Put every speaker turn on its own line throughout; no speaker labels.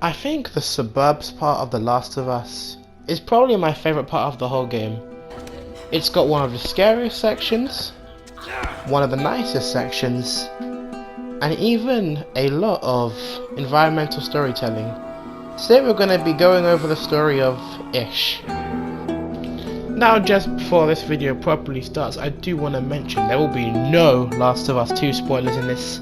I think the suburbs part of The Last of Us is probably my favourite part of the whole game. It's got one of the scariest sections, one of the nicest sections, and even a lot of environmental storytelling. Today we're going to be going over the story of Ish. Now, just before this video properly starts, I do want to mention there will be no Last of Us 2 spoilers in this.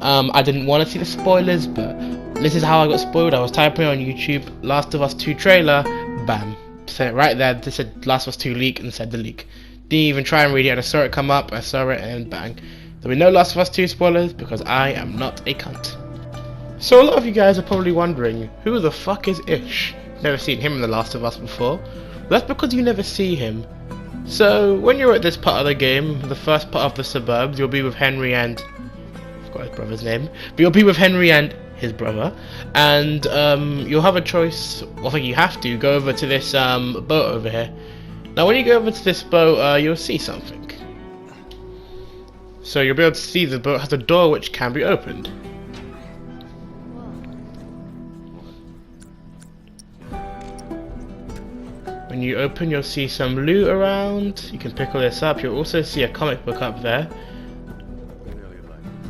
I didn't want to see the spoilers, but this is how I got spoiled. I was typing on YouTube, Last of Us 2 trailer, bam. Said it right there, they said Last of Us 2 leak, and said the leak. Didn't even try and read it, I saw it come up, I saw it, and bang. There'll be no Last of Us 2 spoilers, because I am not a cunt. So a lot of you guys are probably wondering, who the fuck is Ish? Never seen him in The Last of Us before. Well, that's because you never see him. So, when you're at this part of the game, the first part of the suburbs, you'll be with Henry and... I forgot his brother's name. But you'll be with Henry and his brother. And you'll have a choice, well, I think you have to, go over to this boat over here. Now when you go over to this boat, you'll see something. So you'll be able to see the boat has a door which can be opened. When you open, you'll see some loot around. You can pick all this up. You'll also see a comic book up there.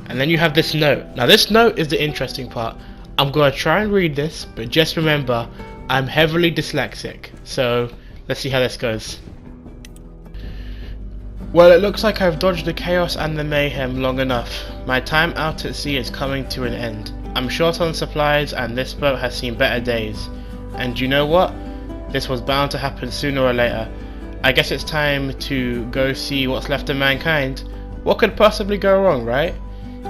And then you have this note. Now this note is the interesting part. I'm going to try and read this, but just remember, I'm heavily dyslexic. So let's see how this goes. Well, it looks like I've dodged the chaos and the mayhem long enough. My time out at sea is coming to an end. I'm short on supplies and this boat has seen better days. And you know what? This was bound to happen sooner or later. I guess it's time to go see what's left of mankind. What could possibly go wrong, right?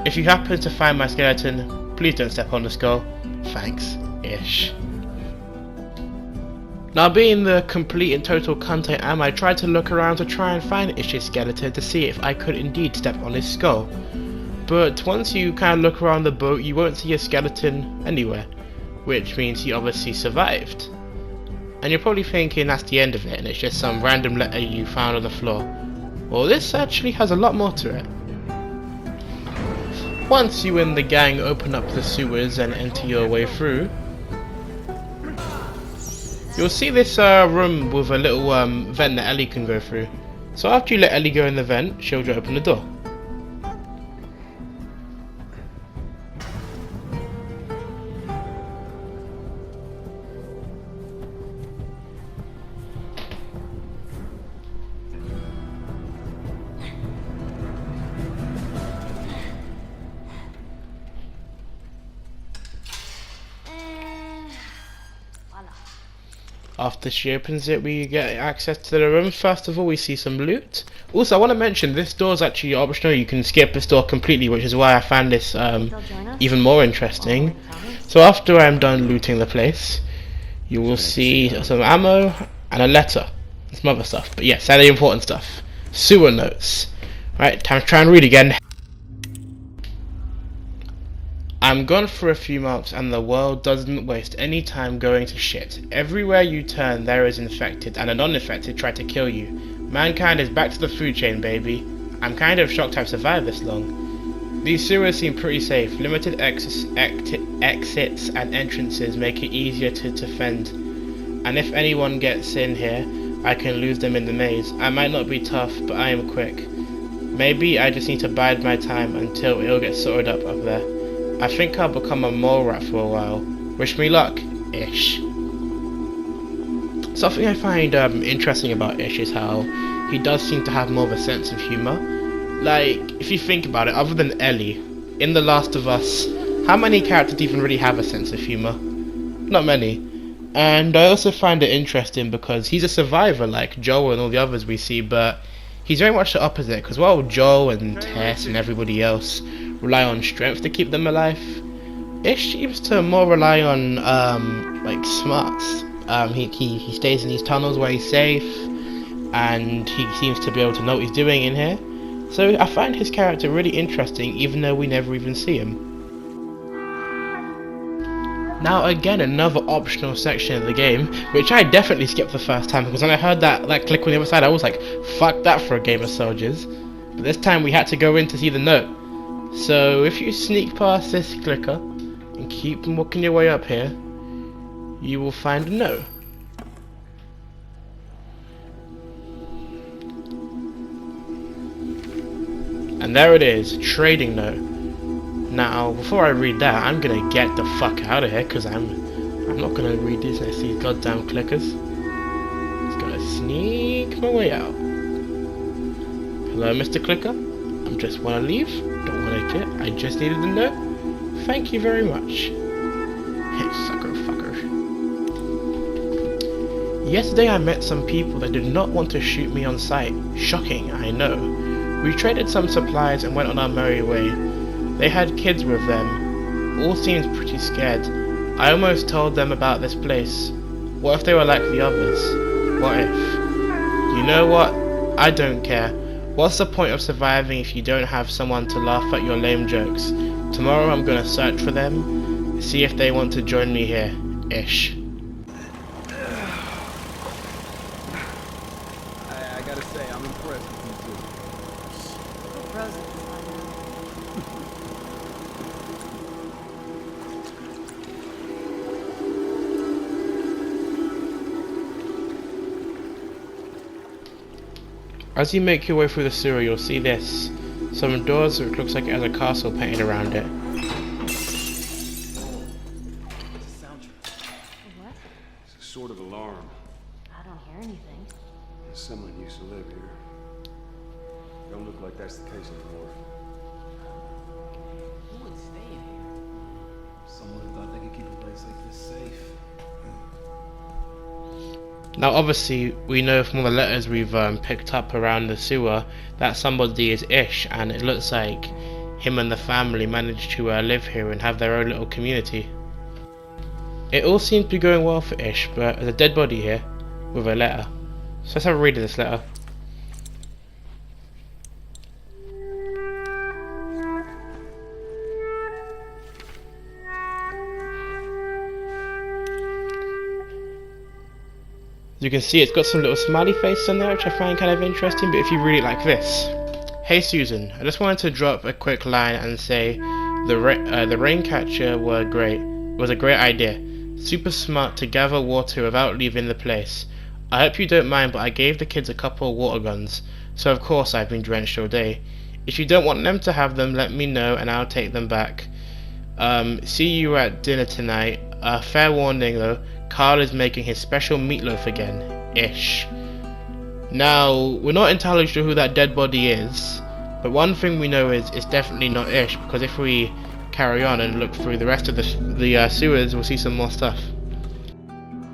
If you happen to find my skeleton, please don't step on the skull. Thanks, Ish. Now, being the complete and total cunt I am, I tried to look around to try and find Ish's skeleton to see if I could indeed step on his skull. But once you kind of look around the boat, you won't see a skeleton anywhere, which means he obviously survived. And you're probably thinking that's the end of it and it's just some random letter you found on the floor. Well, this actually has a lot more to it. Once you and the gang open up the sewers and enter your way through, you'll see this room with a little vent that Ellie can go through. So after you let Ellie go in the vent, she'll just open the door. After she opens it, we get access to the room. First of all, we see some loot. Also, I want to mention, this door is actually optional. You can skip this door completely, which is why I found this even more interesting. So after I'm done looting the place, you will see some ammo and a letter. Some other stuff, but yes, that's the important stuff. Sewer notes. Right, time to try and read again. I'm gone for a few months and the world doesn't waste any time going to shit. Everywhere you turn there is infected and a non-infected try to kill you. Mankind is back to the food chain, baby. I'm kind of shocked I've survived this long. These sewers seem pretty safe. Limited exits and entrances make it easier to defend. And if anyone gets in here, I can lose them in the maze. I might not be tough, but I am quick. Maybe I just need to bide my time until it'll get sorted up there. I think I'll become a mole rat for a while. Wish me luck, Ish. Something I find interesting about Ish is how he does seem to have more of a sense of humour. Like, if you think about it, other than Ellie, in The Last of Us, how many characters even really have a sense of humour? Not many. And I also find it interesting because he's a survivor like Joel and all the others we see, but he's very much the opposite, because while Joel and Tess and everybody else rely on strength to keep them alive, Ish seems to more rely on like smarts. He stays in these tunnels where he's safe, and he seems to be able to know what he's doing in here. So I find his character really interesting, even though we never even see him. Now again, another optional section of the game, which I definitely skipped the first time, because when I heard that click on the other side, I was like, fuck that for a game of soldiers. But this time we had to go in to see the note. So if you sneak past this clicker and keep walking your way up here, you will find a no. And there it is, trading note. Now, before I read that, I'm gonna get the fuck out of here, because I'm not gonna read these next to these goddamn clickers. Just gotta sneak my way out. Hello, Mr. Clicker. I just wanna leave. Don't wanna get. I just needed a note. Thank you very much. Hey, sucker fucker. Yesterday I met some people that did not want to shoot me on sight. Shocking, I know. We traded some supplies and went on our merry way. They had kids with them. All seemed pretty scared. I almost told them about this place. What if they were like the others? What if? You know what? I don't care. What's the point of surviving if you don't have someone to laugh at your lame jokes? Tomorrow I'm gonna search for them, see if they want to join me here. Ish.
I gotta say, I'm impressed with you two.
As you make your way through the sewer, you'll see this. Some doors which looks like it has a castle painted around it.
What?
It's a sort of alarm.
I don't hear anything.
Someone used to live here. Don't look like that's the case anymore.
Who would stay in here?
Someone who thought they could keep a place like this safe.
Now obviously we know from all the letters we've picked up around the sewer that somebody is Ish, and it looks like him and the family managed to live here and have their own little community. It all seems to be going well for Ish, but there's a dead body here with a letter. So let's have a read of this letter. As you can see, it's got some little smiley faces on there which I find kind of interesting, but if you read it like this. Hey Susan, I just wanted to drop a quick line and say the Raincatcher was a great idea. Super smart to gather water without leaving the place. I hope you don't mind, but I gave the kids a couple of water guns, so of course I've been drenched all day. If you don't want them to have them, let me know and I'll take them back. See you at dinner tonight. Fair warning though, Carl is making his special meatloaf again. Ish. Now, we're not entirely sure who that dead body is, but one thing we know is it's definitely not Ish, because if we carry on and look through the rest of the sewers, we'll see some more stuff.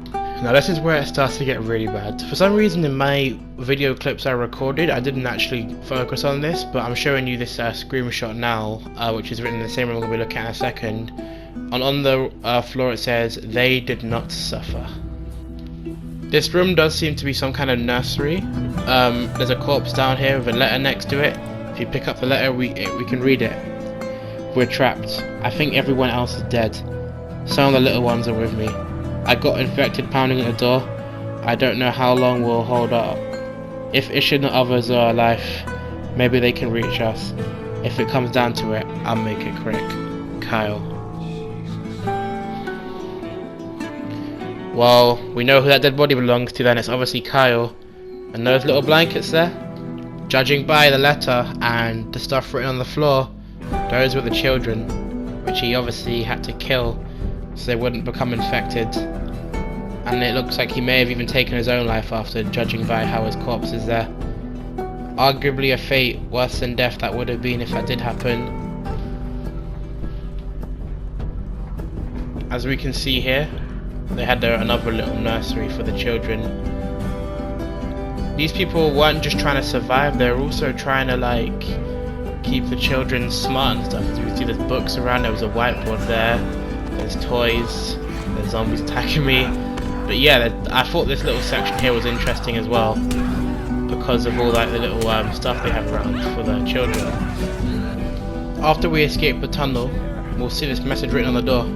Now this is where it starts to get really bad. For some reason in my video clips I recorded, I didn't actually focus on this, but I'm showing you this screenshot now, which is written in the same room we're going to be looking at in a second. And on the floor it says, "They did not suffer." This room does seem to be some kind of nursery. There's a corpse down here with a letter next to it. If you pick up the letter, we can read it. We're trapped. I think everyone else is dead. Some of the little ones are with me. I got infected pounding at the door. I don't know how long we'll hold up. If Ish and the others are alive, maybe they can reach us. If it comes down to it, I'll make it quick. Kyle. Well, we know who that dead body belongs to then, it's obviously Kyle. And those little blankets there, judging by the letter and the stuff written on the floor, those were the children, which he obviously had to kill so they wouldn't become infected. And it looks like he may have even taken his own life after, judging by how his corpse is there. Arguably a fate worse than death that would have been if that did happen. As we can see here, they had another little nursery for the children. These people weren't just trying to survive, they were also trying to like keep the children smart and stuff. As you can see, there's books around, there was a whiteboard there, there's toys, there's zombies attacking me. But yeah, I thought this little section here was interesting as well, because of all like the little stuff they have around for the children. After we escape the tunnel, we'll see this message written on the door.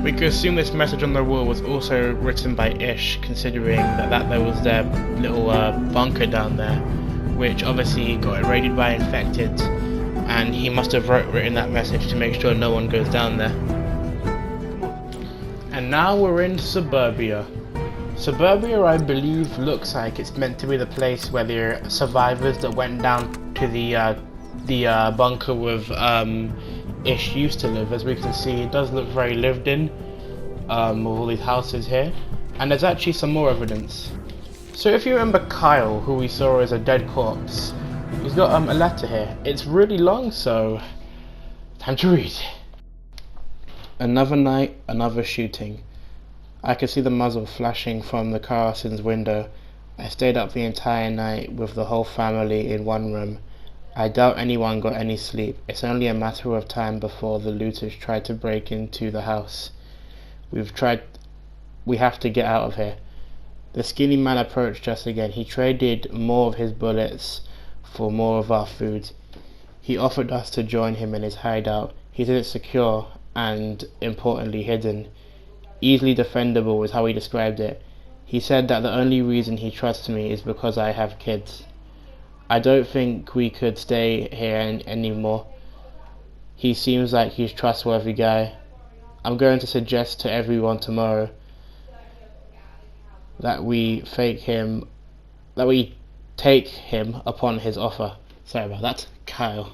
We We could assume this message on the wall was also written by Ish, considering that there was their little bunker down there, which obviously got raided by infected, and he must have written that message to make sure no one goes down there. And now we're in Suburbia. Suburbia, I believe, looks like it's meant to be the place where the survivors that went down to the bunker with Ish used to live. As we can see, it does look very lived in, with all these houses here. And there's actually some more evidence. So if you remember Kyle, who we saw as a dead corpse, he's got a letter here. It's really long, so time to read. Another night, another shooting. I could see the muzzle flashing from the Carlson's window. I stayed up the entire night with the whole family in one room. I doubt anyone got any sleep. It's only a matter of time before the looters try to break into the house. We have to get out of here. The skinny man approached us again. He traded more of his bullets for more of our food. He offered us to join him in his hideout. He said it's secure and, importantly, hidden. Easily defendable is how he described it. He said that the only reason he trusts me is because I have kids. I don't think we could stay here anymore. He seems like he's a trustworthy guy. I'm going to suggest to everyone tomorrow that we take him upon his offer. Sorry about that, Kyle.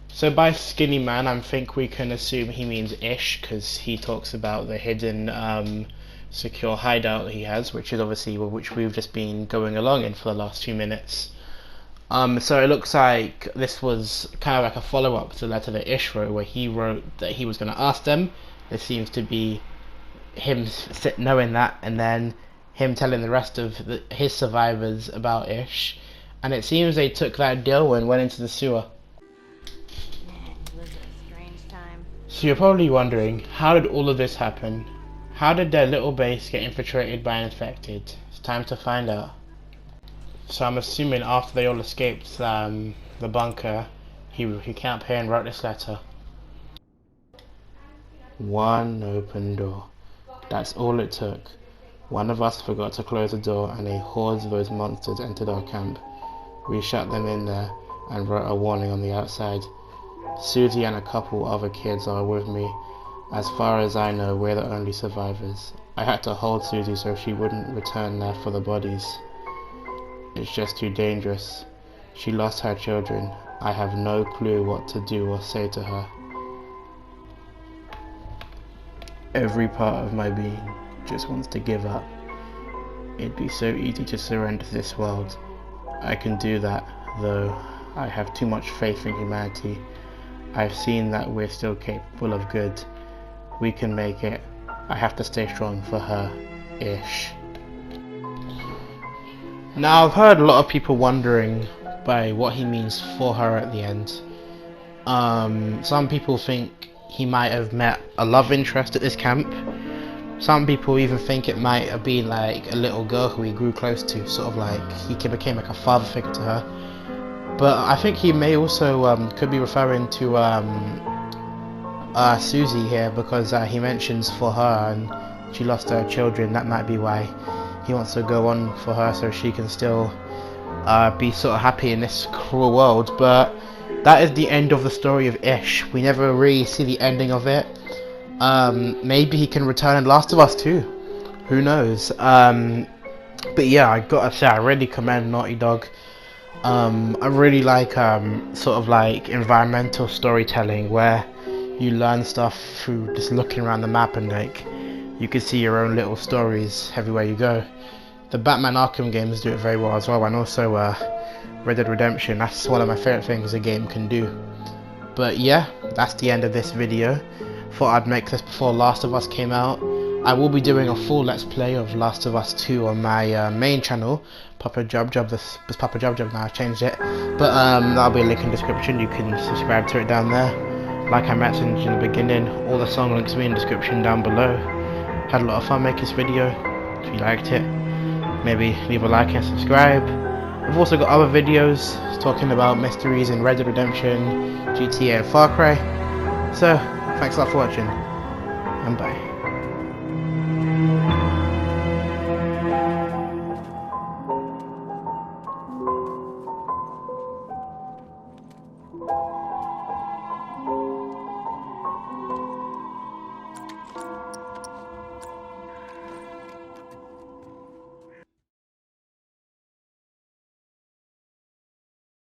So by skinny man, I think we can assume he means Ish, because he talks about the hidden secure hideout that he has, which is obviously which we've just been going along in for the last few minutes. So it looks like this was kind of like a follow-up to the letter that Ish wrote, where he wrote that he was going to ask them. This seems to be him knowing that, and then him telling the rest of his survivors about Ish. And it seems they took that deal and went into the sewer. So you're probably wondering, how did all of this happen? How did their little base get infiltrated by infected? It's time to find out. So I'm assuming after they all escaped the bunker, he came up here and wrote this letter. One open door. That's all it took. One of us forgot to close the door and a horde of those monsters entered our camp. We shut them in there and wrote a warning on the outside. Susie and a couple other kids are with me. As far as I know, we're the only survivors. I had to hold Susie so she wouldn't return there for the bodies. It's just too dangerous. She lost her children. I have no clue what to do or say to her. Every part of my being just wants to give up. It'd be so easy to surrender to this world. I can do that, though I have too much faith in humanity. I've seen that we're still capable of good. We can make it. I have to stay strong for her. Ish. Now I've heard a lot of people wondering by what he means for her at the end. Some people think he might have met a love interest at this camp. Some people even think it might have been like a little girl who he grew close to, sort of like he became like a father figure to her. But I think he may also could be referring to Susie here, because he mentions for her and she lost her children. That might be why he wants to go on for her, so she can still be sort of happy in this cruel world. But that is the end of the story of Ish. We never really see the ending of it. Maybe he can return in Last of Us 2. Who knows? But yeah, I gotta say, I really commend Naughty Dog. I really like sort of like environmental storytelling, where you learn stuff through just looking around the map, and like you can see your own little stories everywhere you go. The Batman Arkham games do it very well as well, and also Red Dead Redemption. That's one of my favourite things a game can do. But yeah, that's the end of this video. Thought I'd make this before Last of Us came out. I will be doing a full Let's Play of Last of Us 2 on my main channel, Papa Jub Jub. This Papa Jub Jub now, I've changed it. But that'll be a link in the description. You can subscribe to it down there. Like I mentioned in the beginning, all the song links will be in the description down below. Had a lot of fun making this video. If you liked it, maybe leave a like and subscribe. We've also got other videos talking about mysteries in Red Dead Redemption, GTA and Far Cry. So, thanks a lot for watching. and bye.